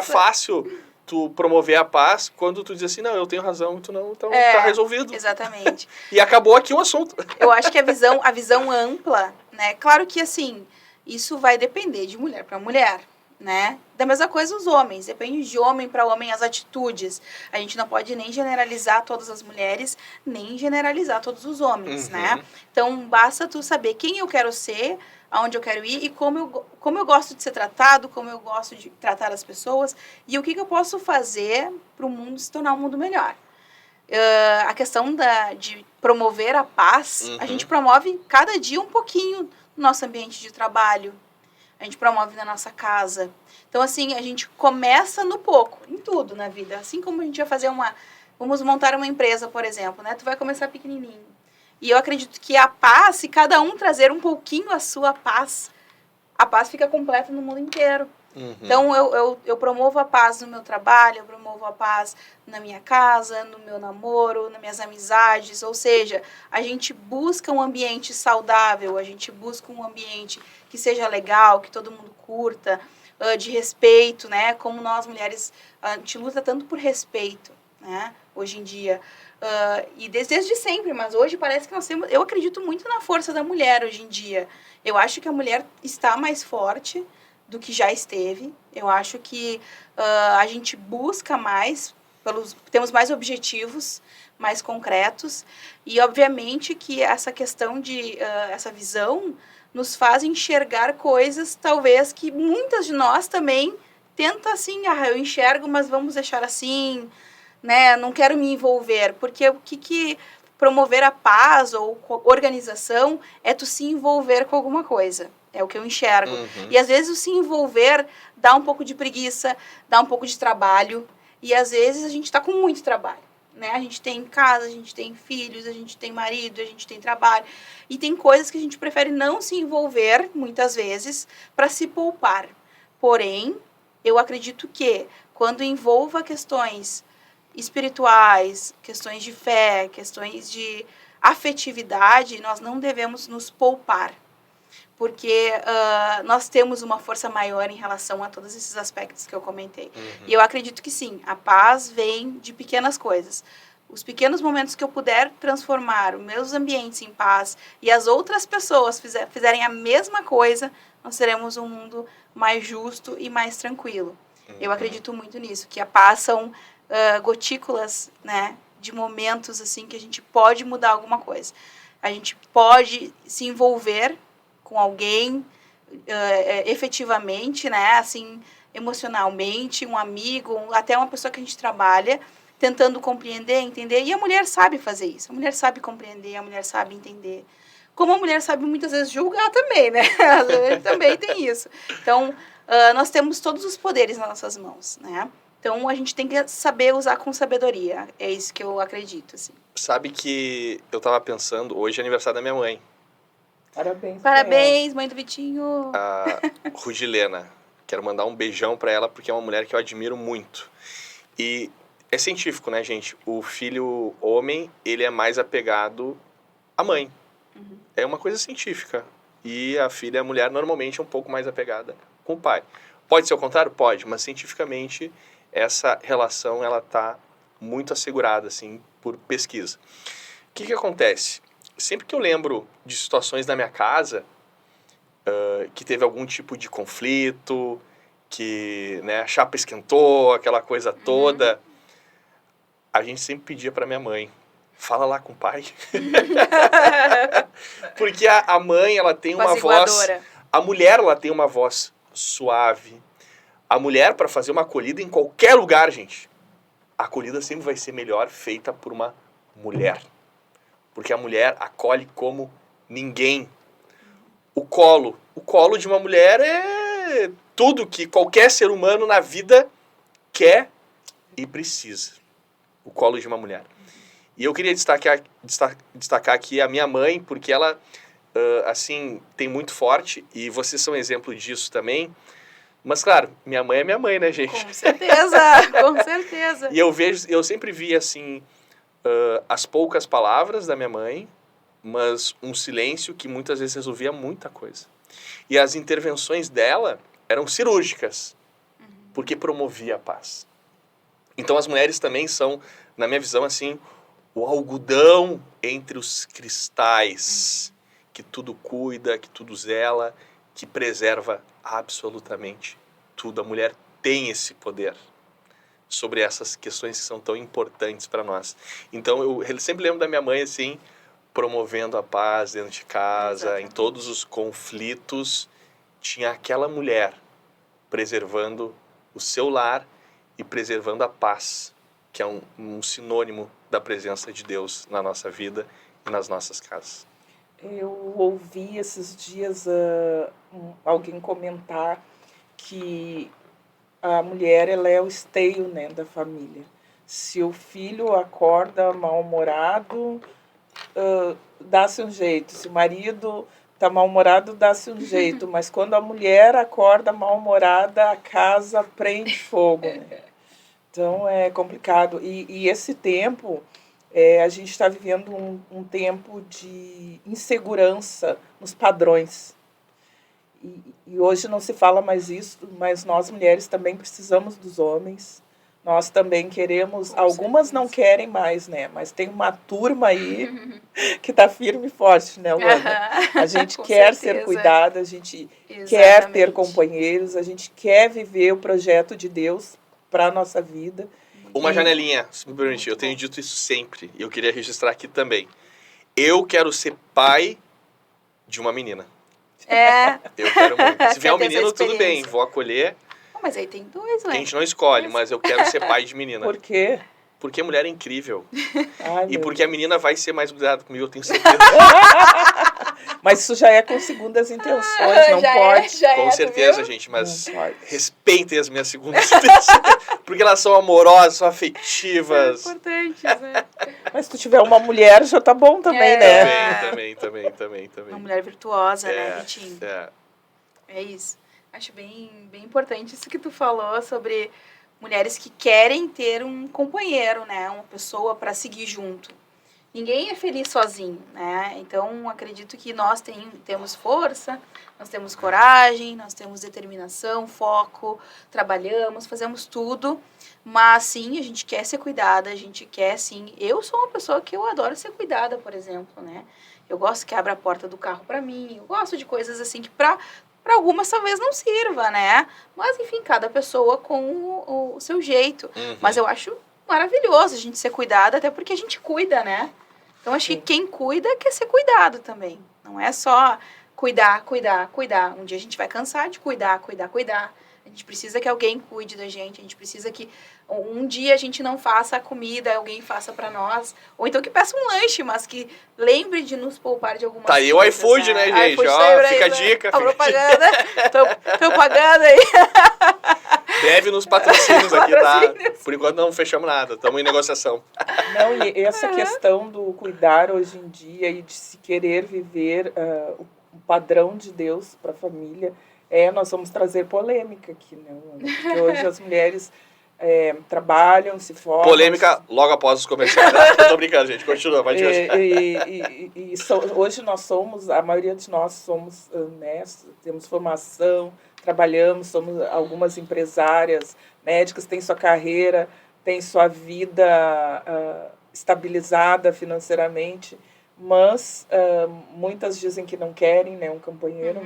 fácil tu promover a paz quando tu diz assim, não, eu tenho razão, tu não, então tá resolvido. Exatamente. E acabou aqui o assunto. Eu acho que a visão ampla, né? Claro que, assim, isso vai depender de mulher para mulher, né? Da mesma coisa os homens, depende de homem para homem as atitudes. A gente não pode nem generalizar todas as mulheres, nem generalizar todos os homens, né? Então, basta tu saber quem eu quero ser, aonde eu quero ir e como eu gosto de ser tratado, como eu gosto de tratar as pessoas e o que eu posso fazer para o mundo se tornar um mundo melhor. A questão de promover a paz, a gente promove cada dia um pouquinho no nosso ambiente de trabalho, a gente promove na nossa casa. Então, assim, a gente começa no pouco, em tudo na vida. Assim como a gente vai fazer vamos montar uma empresa, por exemplo, né? Tu vai começar pequenininho. E eu acredito que a paz, se cada um trazer um pouquinho a sua paz, a paz fica completa no mundo inteiro. Então, eu promovo a paz no meu trabalho, eu promovo a paz na minha casa, no meu namoro, nas minhas amizades. Ou seja, a gente busca um ambiente saudável, a gente busca um ambiente que seja legal, que todo mundo curta, de respeito, né? Como nós, mulheres, a gente luta tanto por respeito, né? Hoje em dia. E desde sempre, mas hoje parece que nós temos... Eu acredito muito na força da mulher hoje em dia. Eu acho que a mulher está mais forte do que já esteve. Eu acho que a gente busca mais, temos mais objetivos, mais concretos, e obviamente que essa questão essa visão nos faz enxergar coisas, talvez, que muitas de nós também tentam assim, eu enxergo, mas vamos deixar assim, né? Não quero me envolver, porque o que promover a paz ou organização é tu se envolver com alguma coisa. É o que eu enxergo. E às vezes o se envolver dá um pouco de preguiça, dá um pouco de trabalho. E às vezes a gente está com muito trabalho, né? A gente tem casa, a gente tem filhos, a gente tem marido, a gente tem trabalho. E tem coisas que a gente prefere não se envolver, muitas vezes, para se poupar. Porém, eu acredito que quando envolva questões espirituais, questões de fé, questões de afetividade, nós não devemos nos poupar. Porque nós temos uma força maior em relação a todos esses aspectos que eu comentei. E eu acredito que sim, a paz vem de pequenas coisas. Os pequenos momentos que eu puder transformar os meus ambientes em paz e as outras pessoas fizerem a mesma coisa, nós teremos um mundo mais justo e mais tranquilo. Eu acredito muito nisso, que a paz são gotículas, né, de momentos assim que a gente pode mudar alguma coisa. A gente pode se envolver com alguém efetivamente, né, assim, emocionalmente, um amigo, até uma pessoa que a gente trabalha, tentando compreender, entender, e a mulher sabe fazer isso, a mulher sabe compreender, a mulher sabe entender, como a mulher sabe muitas vezes julgar também, né, também tem isso. Então, nós temos todos os poderes nas nossas mãos, né, então a gente tem que saber usar com sabedoria, é isso que eu acredito, assim. Sabe que eu tava pensando, hoje é aniversário da minha mãe. Parabéns. Parabéns, mãe do Vitinho. A Rudilena. Quero mandar um beijão pra ela, porque é uma mulher que eu admiro muito. E é científico, né, gente? O filho homem, ele é mais apegado à mãe. É uma coisa científica. E a filha, a mulher, normalmente é um pouco mais apegada com o pai. Pode ser o contrário? Pode, mas cientificamente essa relação, ela tá muito assegurada, assim, por pesquisa. O que acontece? Sempre que eu lembro de situações na minha casa que teve algum tipo de conflito, que, né, a chapa esquentou, aquela coisa toda, a gente sempre pedia para minha mãe, fala lá com o pai. Porque a mãe, ela tem uma voz... A mulher, ela tem uma voz suave. A mulher, para fazer uma acolhida em qualquer lugar, gente, a acolhida sempre vai ser melhor feita por uma mulher. Porque a mulher acolhe como ninguém. O colo de uma mulher é tudo que qualquer ser humano na vida quer e precisa. O colo de uma mulher. E eu queria destacar aqui a minha mãe, porque ela, assim, tem muito forte, e vocês são exemplo disso também. Mas, claro, minha mãe é minha mãe, né, gente? Com certeza, com certeza. E eu sempre vi, assim, as poucas palavras da minha mãe, mas um silêncio que muitas vezes resolvia muita coisa. E as intervenções dela eram cirúrgicas, porque promovia a paz. Então as mulheres também são, na minha visão, assim, o algodão entre os cristais, que tudo cuida, que tudo zela, que preserva absolutamente tudo. A mulher tem esse poder sobre essas questões que são tão importantes para nós. Então, eu sempre lembro da minha mãe, assim, promovendo a paz dentro de casa. Exatamente. Em todos os conflitos, tinha aquela mulher preservando o seu lar e preservando a paz, que é um sinônimo da presença de Deus na nossa vida e nas nossas casas. Eu ouvi esses dias alguém comentar que a mulher, ela é o esteio, né, da família. Se o filho acorda mal-humorado, dá-se um jeito. Se o marido está mal-humorado, dá-se um jeito. Mas quando a mulher acorda mal-humorada, a casa prende fogo, né? Então é complicado. E esse tempo, a gente está vivendo um tempo de insegurança nos padrões. E hoje não se fala mais isso, mas nós mulheres também precisamos dos homens. Nós também queremos, algumas não querem mais, né? Mas tem uma turma aí que está firme e forte, né, Luana? A gente quer ser cuidada, a gente quer ter companheiros, a gente quer viver o projeto de Deus para a nossa vida. Uma janelinha, se me permitir, eu tenho dito isso sempre, e eu queria registrar aqui também. Eu quero ser pai de uma menina. Eu quero muito. Se vier um menino, tudo bem, vou acolher. Mas aí tem dois, né? Que a gente não escolhe, mas eu quero ser pai de menina. Por quê? Porque a mulher é incrível. Ai, e porque a menina vai ser mais cuidada comigo, eu tenho certeza. Mas isso já é com segundas intenções, não já pode. já Com tu certeza, viu? gente, mas Não pode. respeitem as minhas segundas intenções, porque elas são amorosas, são afetivas. São importantes, né? Mas se tu tiver uma mulher, já tá bom também, né? Também. Uma mulher virtuosa, né, É, Vitinho? é. É isso. Acho bem importante isso que tu falou sobre mulheres que querem ter um companheiro, né? Uma pessoa para seguir junto. Ninguém é feliz sozinho, né? Então, acredito que nós temos força, nós temos coragem, nós temos determinação, foco, trabalhamos, fazemos tudo. Mas, sim, a gente quer ser cuidada, a gente quer, sim. Eu sou uma pessoa que eu adoro ser cuidada, por exemplo, né? Eu gosto que abra a porta do carro para mim, eu gosto de coisas assim que para algumas talvez não sirva, né? Mas, enfim, cada pessoa com o seu jeito. Uhum. Mas eu acho maravilhoso a gente ser cuidada, até porque a gente cuida, né? Então, acho que Sim. quem cuida quer ser cuidado também. Não é só cuidar. Um dia a gente vai cansar de cuidar. A gente precisa que alguém cuide da gente. A gente precisa que um dia a gente não faça a comida, alguém faça para nós. Ou então que peça um lanche, mas que lembre de nos poupar de algumas Tá aí coisas. o iFood, né, gente? iFood Ó, tá aí, fica a né? dica. A propaganda. Tô pagando aí. Deve nos patrocínios aqui, Patrocínios. tá? Por enquanto não fechamos nada, estamos em negociação. Não, e essa questão do cuidar hoje em dia e de se querer viver o padrão de Deus para a família, nós vamos trazer polêmica aqui, né? Porque hoje as mulheres trabalham, se formam... Polêmica logo após os comerciais. Tô brincando, gente. Continua, vai adiante. Hoje nós somos, a maioria de nós somos honestos, temos formação, trabalhamos, somos algumas empresárias, médicas, têm sua carreira, têm sua vida estabilizada financeiramente, mas muitas dizem que não querem, né, um companheiro,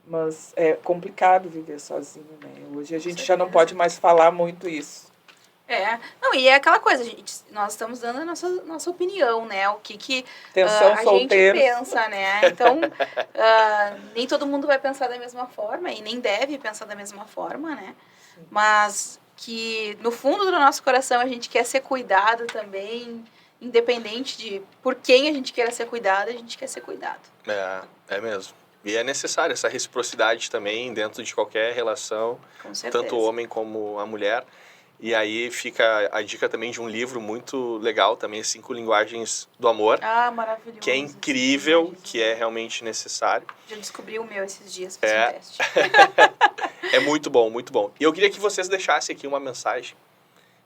mas é complicado viver sozinho, né? Hoje a gente já não pode mais falar muito isso. Não, e é aquela coisa, nós estamos dando a nossa opinião, né? O que Atenção, a solteiros. gente pensa, né? Então, nem todo mundo vai pensar da mesma forma e nem deve pensar da mesma forma, né? Mas que no fundo do nosso coração a gente quer ser cuidado também, independente de por quem a gente queira ser cuidado, a gente quer ser cuidado. É mesmo. E é necessário essa reciprocidade também dentro de qualquer relação, Com certeza. tanto o homem como a mulher. E aí fica a dica também de um livro muito legal também, 5 Linguagens do Amor. Maravilhoso. Que é incrível, que é realmente necessário. Já descobri o meu esses dias, fiz um teste. É muito bom, muito bom. E eu queria que vocês deixassem aqui uma mensagem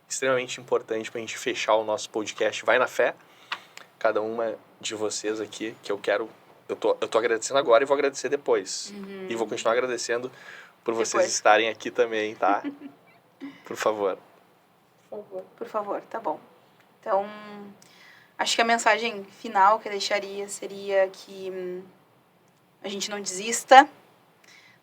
extremamente importante para a gente fechar o nosso podcast Vai na Fé. Cada uma de vocês aqui, que eu quero... Eu tô agradecendo agora e vou agradecer depois. E vou continuar agradecendo por vocês estarem aqui também, tá? Por favor. Por favor, tá bom. Então, acho que a mensagem final que eu deixaria seria que a gente não desista.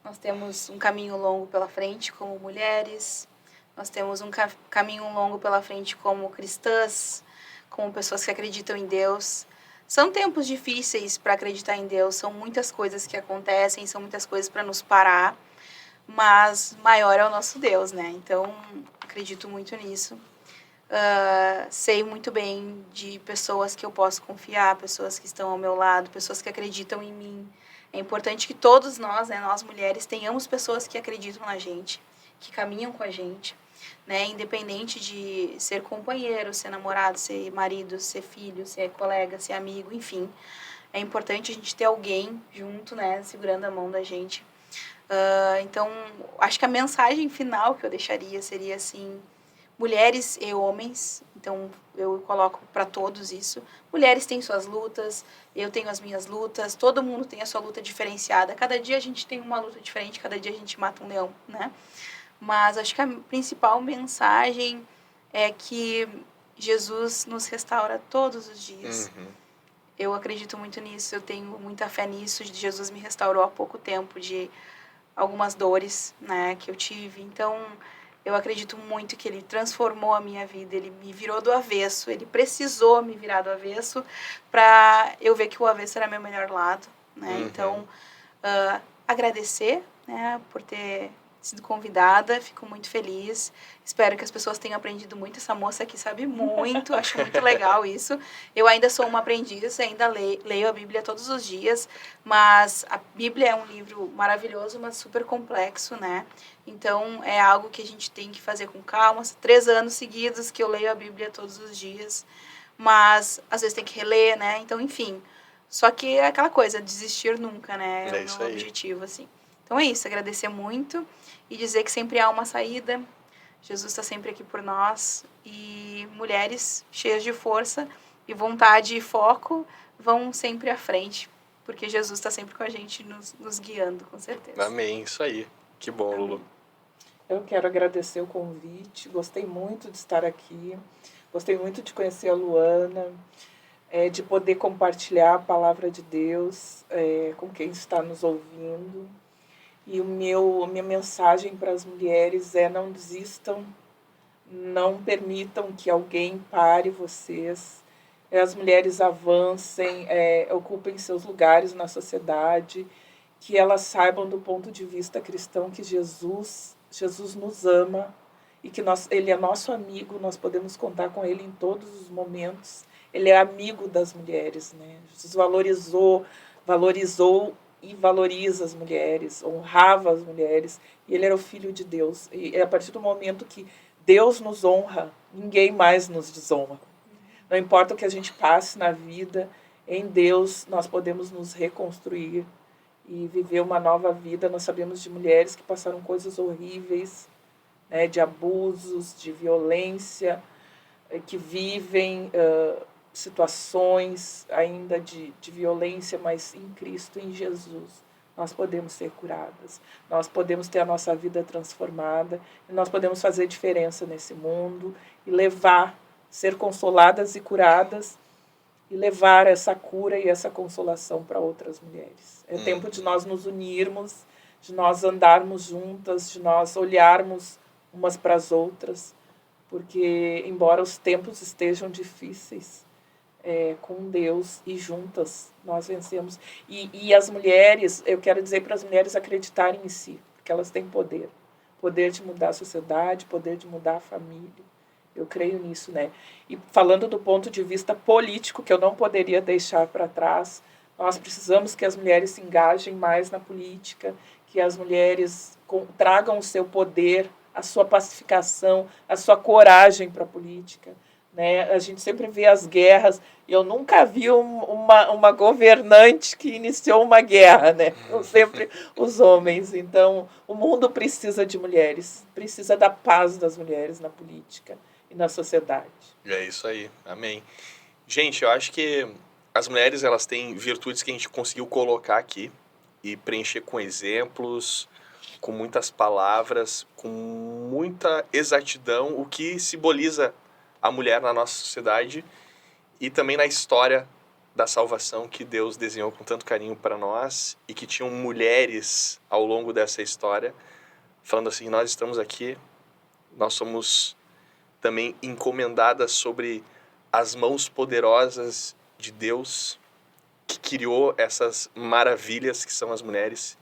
Nós temos um caminho longo pela frente como mulheres. Nós temos um caminho longo pela frente como cristãs, como pessoas que acreditam em Deus. São tempos difíceis para acreditar em Deus. São muitas coisas que acontecem, são muitas coisas para nos parar. Mas maior é o nosso Deus, né? Então, acredito muito nisso. Sei muito bem de pessoas que eu posso confiar, pessoas que estão ao meu lado, pessoas que acreditam em mim. É importante que todos nós, né, nós mulheres, tenhamos pessoas que acreditam na gente, que caminham com a gente, né? Independente de ser companheiro, ser namorado, ser marido, ser filho, ser colega, ser amigo, enfim. É importante a gente ter alguém junto, né, segurando a mão da gente. Então, acho que a mensagem final que eu deixaria seria assim: mulheres e homens, então eu coloco para todos isso. Mulheres têm suas lutas, eu tenho as minhas lutas, todo mundo tem a sua luta diferenciada. Cada dia a gente tem uma luta diferente, cada dia a gente mata um leão, né? Mas acho que a principal mensagem é que Jesus nos restaura todos os dias. Eu acredito muito nisso, eu tenho muita fé nisso. Jesus me restaurou há pouco tempo de algumas dores, né, que eu tive. Então, eu acredito muito que ele transformou a minha vida, ele me virou do avesso, ele precisou me virar do avesso para eu ver que o avesso era meu melhor lado, né? Então, agradecer, né, por ter sido convidada, fico muito feliz. Espero que as pessoas tenham aprendido muito. Essa moça aqui sabe muito, acho muito legal isso. Eu ainda sou uma aprendiz, ainda leio a Bíblia todos os dias, mas a Bíblia é um livro maravilhoso, mas super complexo, né? Então, é algo que a gente tem que fazer com calma. 3 anos seguidos que eu leio a Bíblia todos os dias, mas às vezes tem que reler, né? Então, enfim. Só que é aquela coisa, desistir nunca, né? É o meu objetivo, assim. Então é isso, agradecer muito e dizer que sempre há uma saída. Jesus está sempre aqui por nós. E mulheres cheias de força e vontade e foco vão sempre à frente, porque Jesus está sempre com a gente, nos guiando, com certeza. Amém, isso aí. Que bom, Amém. Lulu. Eu quero agradecer o convite, gostei muito de estar aqui, gostei muito de conhecer a Luana, de poder compartilhar a palavra de Deus com quem está nos ouvindo. E a minha mensagem para as mulheres é: não desistam, não permitam que alguém pare vocês. As mulheres avancem, ocupem seus lugares na sociedade, que elas saibam do ponto de vista cristão que Jesus nos ama e que Ele é nosso amigo, nós podemos contar com Ele em todos os momentos. Ele é amigo das mulheres, né? Jesus valorizou e valoriza as mulheres, honrava as mulheres, e Ele era o Filho de Deus. E a partir do momento que Deus nos honra, ninguém mais nos desonra. Não importa o que a gente passe na vida, em Deus nós podemos nos reconstruir e viver uma nova vida. Nós sabemos de mulheres que passaram coisas horríveis, né, de abusos, de violência, que vivem situações ainda de violência, mas em Cristo, em Jesus, nós podemos ser curadas, nós podemos ter a nossa vida transformada, e nós podemos fazer diferença nesse mundo e ser consoladas e curadas, e levar essa cura e essa consolação para outras mulheres. É tempo de nós nos unirmos, de nós andarmos juntas, de nós olharmos umas para as outras, porque, embora os tempos estejam difíceis, com Deus e juntas nós vencemos. E as mulheres, eu quero dizer para as mulheres acreditarem em si, porque elas têm poder de mudar a sociedade, poder de mudar a família. Eu creio nisso, né? E falando do ponto de vista político, que eu não poderia deixar para trás, nós precisamos que as mulheres se engajem mais na política, que as mulheres tragam o seu poder, a sua pacificação, a sua coragem para a política, né? A gente sempre vê as guerras, e eu nunca vi uma governante que iniciou uma guerra, né? São sempre os homens. Então, o mundo precisa de mulheres, precisa da paz das mulheres na política e na sociedade. É isso aí, amém. Gente, eu acho que as mulheres, elas têm virtudes que a gente conseguiu colocar aqui e preencher com exemplos, com muitas palavras, com muita exatidão, o que simboliza a mulher na nossa sociedade e também na história da salvação que Deus desenhou com tanto carinho para nós, e que tinham mulheres ao longo dessa história falando assim: nós estamos aqui, nós somos também encomendadas sobre as mãos poderosas de Deus, que criou essas maravilhas que são as mulheres,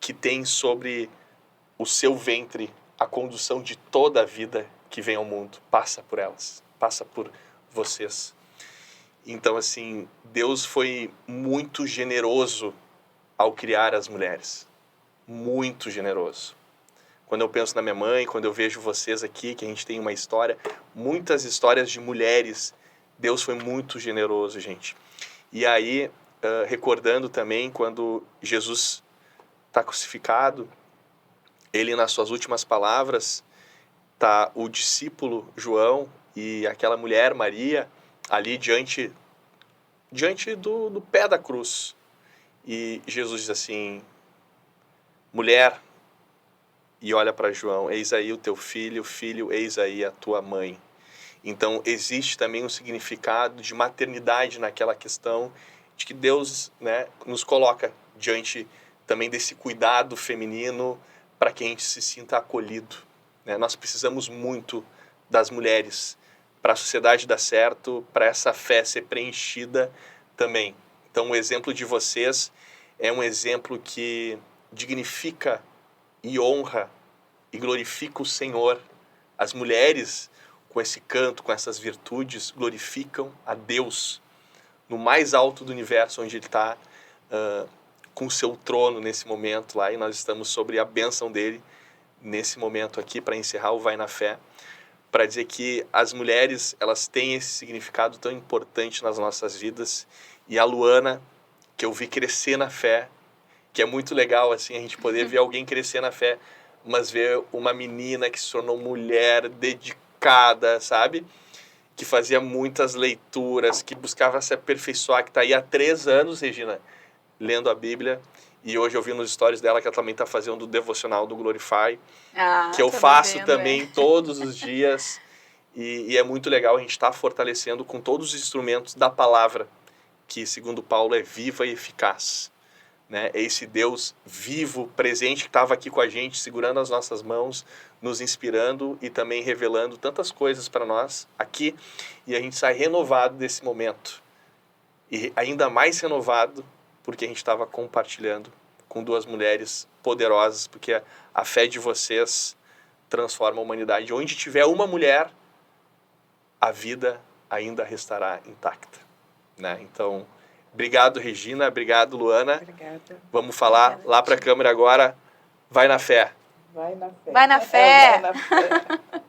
que tem sobre o seu ventre a condução de toda a vida que vem ao mundo, passa por elas, passa por vocês. Então, assim, Deus foi muito generoso ao criar as mulheres, muito generoso. Quando eu penso na minha mãe, quando eu vejo vocês aqui, que a gente tem uma história, muitas histórias de mulheres, Deus foi muito generoso, gente. E aí, recordando também, quando Jesus está crucificado, ele, nas suas últimas palavras, tá o discípulo João e aquela mulher, Maria, ali diante do pé da cruz. E Jesus diz assim: mulher, e olha para João, eis aí o teu filho, filho, eis aí a tua mãe. Então, existe também um significado de maternidade naquela questão de que Deus, né, nos coloca diante também desse cuidado feminino para que a gente se sinta acolhido, né? Nós precisamos muito das mulheres para a sociedade dar certo, para essa fé ser preenchida também. Então, o exemplo de vocês é um exemplo que dignifica e honra e glorifica o Senhor. As mulheres, com esse canto, com essas virtudes, glorificam a Deus no mais alto do universo, onde Ele está com o seu trono nesse momento lá, e nós estamos sobre a bênção dEle nesse momento aqui, para encerrar o Vai na Fé, para dizer que as mulheres, elas têm esse significado tão importante nas nossas vidas, e a Luana, que eu vi crescer na fé, que é muito legal, assim, a gente poder ver alguém crescer na fé, mas ver uma menina que se tornou mulher, dedicada, sabe? Que fazia muitas leituras, que buscava se aperfeiçoar, que está aí há 3 anos, Regina, lendo a Bíblia, e hoje eu vi nos stories dela que ela também está fazendo o devocional do Glorify, que eu faço também todos os dias, e é muito legal a gente estar fortalecendo com todos os instrumentos da palavra, que segundo Paulo é viva e eficaz. Né? É esse Deus vivo, presente, que estava aqui com a gente, segurando as nossas mãos, nos inspirando e também revelando tantas coisas para nós aqui, e a gente sai renovado desse momento, e ainda mais renovado porque a gente estava compartilhando com 2 mulheres poderosas, porque a fé de vocês transforma a humanidade. Onde tiver uma mulher, a vida ainda restará intacta. Né? Então, obrigado, Regina. Obrigado, Luana. Obrigada. Vamos falar lá para a câmera agora. Vai na fé. Vai na fé. Vai na fé. Vai na fé.